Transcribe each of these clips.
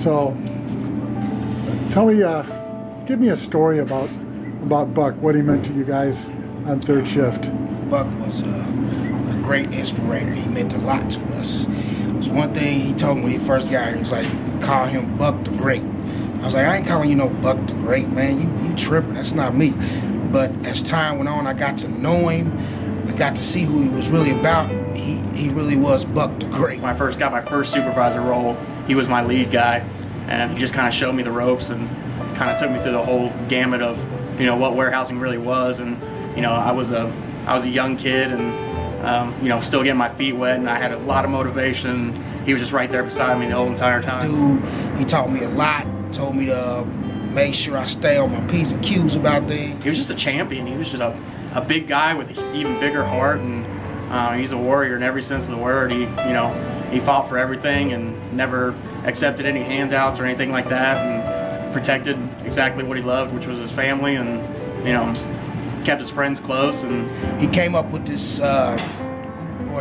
So, tell me, give me a story about Buck, what he meant to you guys on third shift. Buck was a great inspirator. He meant a lot to us. It was one thing he told me when he first got here. He was like, call him Buck the Great. I was like, I ain't calling you no Buck the Great, man. You tripping. That's not me. But as time went on, I got to know him. I got to see who he was really about. He really was Buck the Great. When I first got my first supervisor role, he was my lead guy, and he just kind of showed me the ropes and kind of took me through the whole gamut of, you know, what warehousing really was. And, you know, I was a young kid and, you know, still getting my feet wet, and I had a lot of motivation. He was just right there beside me the whole entire time. Dude, he taught me a lot, told me to make sure I stay on my P's and Q's about things. He was just a champion. He was just a big guy with an even bigger heart, and he's a warrior in every sense of the word. He fought for everything and never accepted any handouts or anything like that, and protected exactly what he loved, which was his family, and, you know, kept his friends close. And he came up with this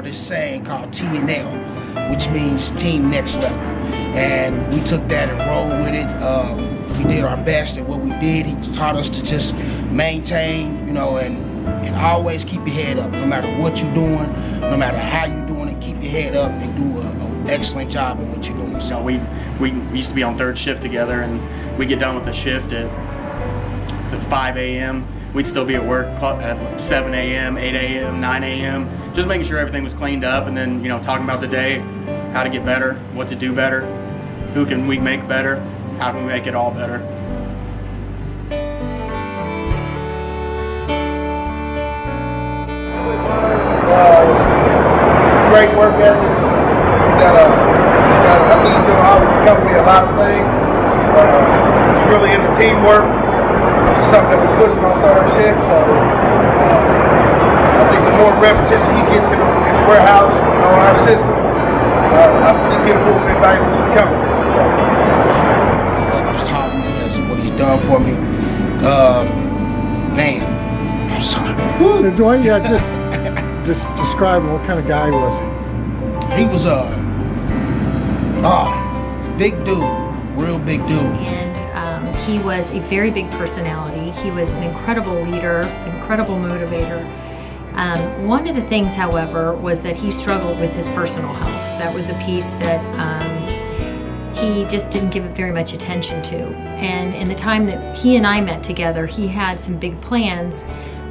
this saying called T&L, which means Team Next Level, and we took that and rolled with it. We did our best at what we did. He taught us to just maintain, you know, and always keep your head up, no matter what you're doing, no matter how you're doing it. Keep your head up and do an excellent job at what you're doing. So we used to be on third shift together, and we get done with the shift at 5 a.m. We'd still be at work at 7 a.m., 8 a.m., 9 a.m., just making sure everything was cleaned up, and then, you know, talking about the day, how to get better, what to do better, who can we make better, how can we make it all better. Great work ethic that I think he's doing all the company a lot of things. It's really into teamwork, which is something that we're pushing on third shift. So I think the more repetition he gets in the warehouse and on our system, I think he'll prove invaluable to the company. What he's taught me is what he's done for me. Man, I'm sorry. Dwayne, just describe what kind of guy was he? He was a big dude, real big dude. And he was a very big personality. He was an incredible leader, incredible motivator. One of the things, however, was that he struggled with his personal health. That was a piece that he just didn't give very much attention to. And in the time that he and I met together, he had some big plans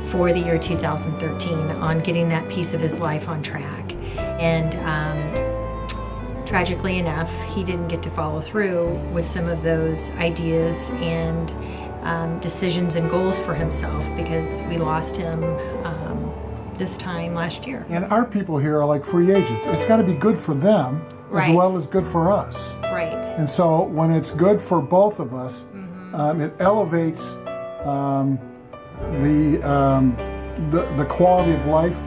for the year 2013 on getting that piece of his life on track. And tragically enough, he didn't get to follow through with some of those ideas and decisions and goals for himself, because we lost him this time last year. And our people here are like free agents. It's got to be good for them as well as good for us. Right. And so when it's good for both of us, it elevates the quality of life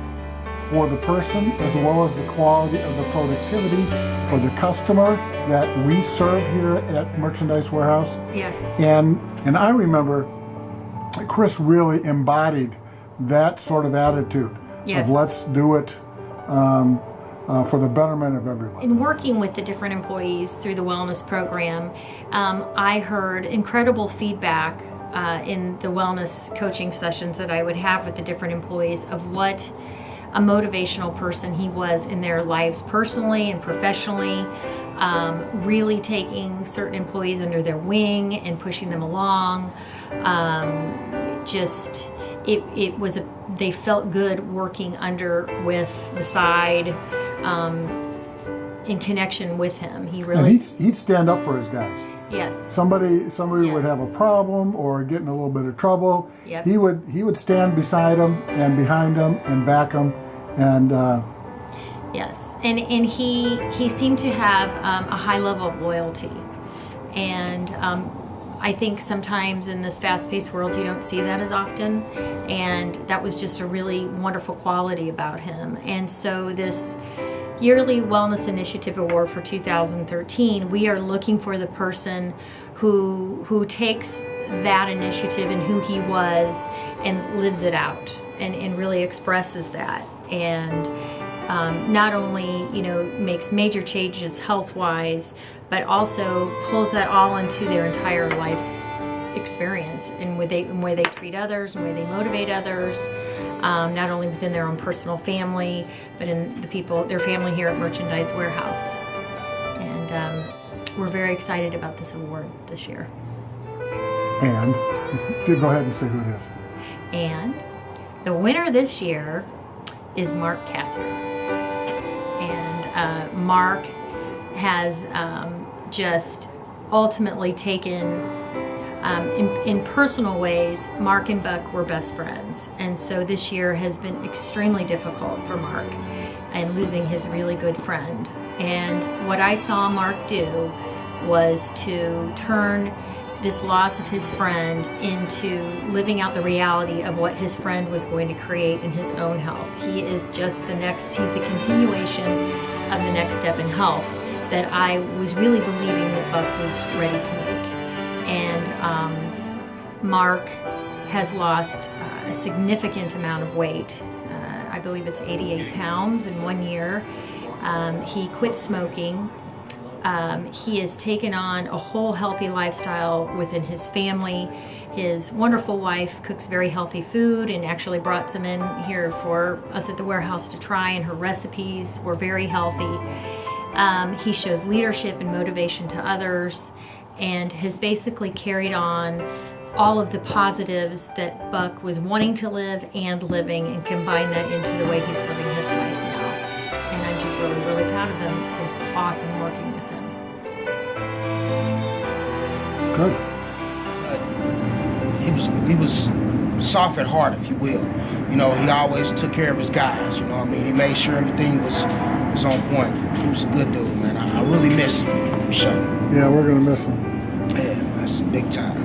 for the person, as well as the quality of the productivity for the customer that we serve here at Merchandise Warehouse. Yes. And I remember Chris really embodied that sort of attitude of let's do it for the betterment of everyone. In working with the different employees through the wellness program, I heard incredible feedback in the wellness coaching sessions that I would have with the different employees of what a motivational person he was in their lives personally and professionally, really taking certain employees under their wing and pushing them along. They felt good working with the side, in connection with him. And he'd stand up for his guys. Yes. Somebody would have a problem or get in a little bit of trouble. Yep. He would stand beside them and behind them and back them, and yes, and he seemed to have a high level of loyalty, and I think sometimes in this fast-paced world you don't see that as often, and that was just a really wonderful quality about him. And so this Yearly Wellness Initiative Award for 2013, we are looking for the person who takes that initiative and who he was and lives it out and really expresses that. and not only makes major changes health-wise, but also pulls that all into their entire life experience and the way they treat others and the way they motivate others, not only within their own personal family, but in their family here at Merchandise Warehouse. And we're very excited about this award this year. And go ahead and say who it is. And the winner this year is Mark Castor. And Mark has just ultimately taken, in personal ways, Mark and Buck were best friends. And so this year has been extremely difficult for Mark and losing his really good friend. And what I saw Mark do was to turn this loss of his friend into living out the reality of what his friend was going to create in his own health. He is just he's the continuation of the next step in health that I was really believing that Buck was ready to make. And Mark has lost a significant amount of weight. I believe it's 88 pounds in 1 year. He quit smoking. He has taken on a whole healthy lifestyle within his family. His wonderful wife cooks very healthy food and actually brought some in here for us at the warehouse to try, and her recipes were very healthy. He shows leadership and motivation to others and has basically carried on all of the positives that Buck was wanting to live and living, and combined that into the way he's living his life now. And I'm just really, really proud of him. It's been awesome working with him. Good. He was soft at heart, if you will. He always took care of his guys. He made sure everything was on point. He was a good dude, man. I really miss him for sure. Yeah, we're gonna miss him. Yeah, that's big time.